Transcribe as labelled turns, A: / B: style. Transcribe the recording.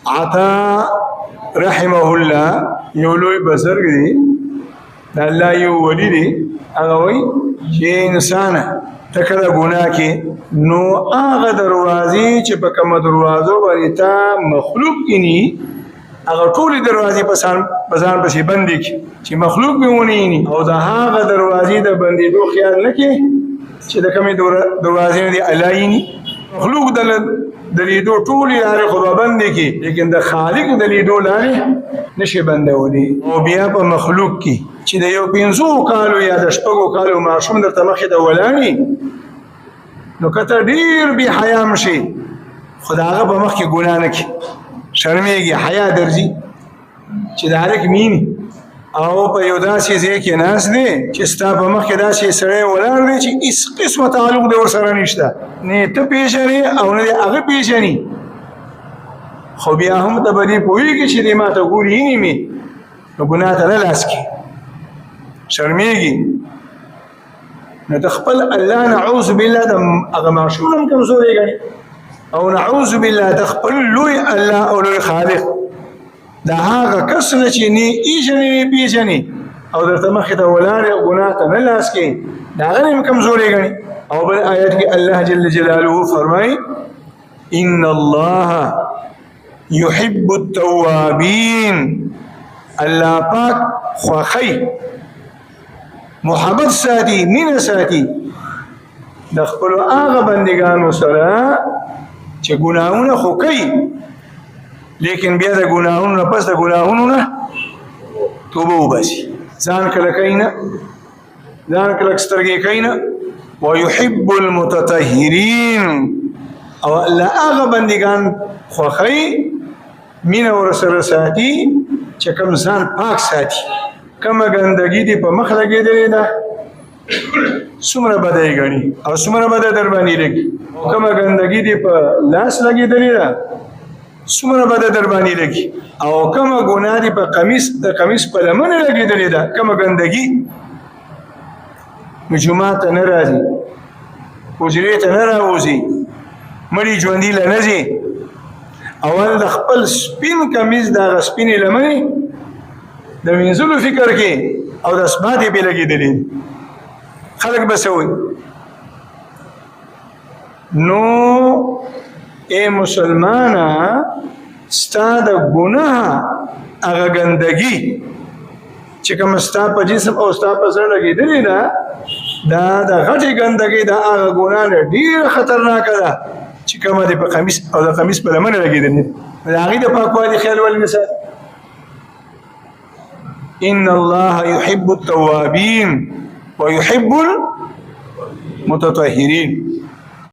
A: عطا رحمه الله یو لوی بزرګ دی د الله یو ولی دی. هغه وایي چې انسان ته کله ګناه کې نو هغه دروازې چې په کومه دروازو باندې تا مخلوق کینی هغه ټولې دروازې په ځان پسې بندې کړي چې مخلوق به ونی او د هغه دروازې د بندېدو خیال نه کوي چې د کومې دروازې نه دي الله یې مخلوق د لیدو ټولې لارې خو به بندې کړي لیکن د خالق د لیدو لارې نشي بندولی. او بیا په مخلوق کې چې د یو 5 کالو یا د 6 کالو ماشوم درته مخې ته ولاړي نو که ته ډېر بې حیا شي خو د هغه په مخ کې ګناه نه کوي شرمېږي حیا درځي چې د هلک مینې او په یو داسې ځای کې ناست دی چې ستا په مخ کې داسې سړی ولاړ دی چې هېڅ قسمه تعلق د ورسره نشته نه ته پېژنې او نه د هغه پېژني خو بیا هم ته به دې پوهېږي چې دې ما ته ګوري یې مې نو ګناه ته نه لاس کړي شرمېږي نو د خپل الله نعوذ بالله د هغه ماشوم هم کمزوری ګڼي او نعوذ بالله د خپل لوی الله او لوی خالق د هغه کس نه چې نه ایژنې نه پېژني او درته مخې ته ولاړې ګناه ته نه لاس کوي د هغه نه هم کمزوری ګڼي. او بل آیت کې الله جل جلاله فرمایي ان الله يحب التوابین الله پاک خوښي محبت ساتي مینه ساتي د خپلو هغه بندګانو سره چې ګناهونه خو کوي لیکن بیا د ګناهونو نه پس د ګناهونو نه توبه وباسي ځان کله کوي نه ځان کله سترګې کوي نه. ويحب المتطهرین او الله هغه بندګان خوښوي مینه ورسره ساتي چې کوم ځان پاک ساتي کومه ګندګي دي په مخ لګېدلې ده څومره بده یې ګڼي او څومره بده در باندې لګي او کومه ګندګي دي په لاس لګېدلې ده څومره بده در باندې لګي او کومه ګناه دي په د قمیص په لمنه لګېدلې ده کومه ګندګي نو جومات ته نه راځي حجرې ته نه راوځي مړي ژوندي له نه ځي اول د خپل سپین کمیز د هغه سپینې لمنې د مینځلو فکر کې او د اثبات یې پې لګېدلې خلک به څه وایي نو اے مسلمانه ستا د ګناه هغه ګندګي چې کوم ستا په جسم او ستا په زړه لګېدلې ده دا د غټې ګندګۍ د هغه ګناه نه ډېره خطرناکه ده چې کومه دې په قمیص او د قمیص په لمنه لګېدلې د هغې د پاکوالي خیال ولې نه ساتي. ان الله يحب التوابين ويحب المتطهرين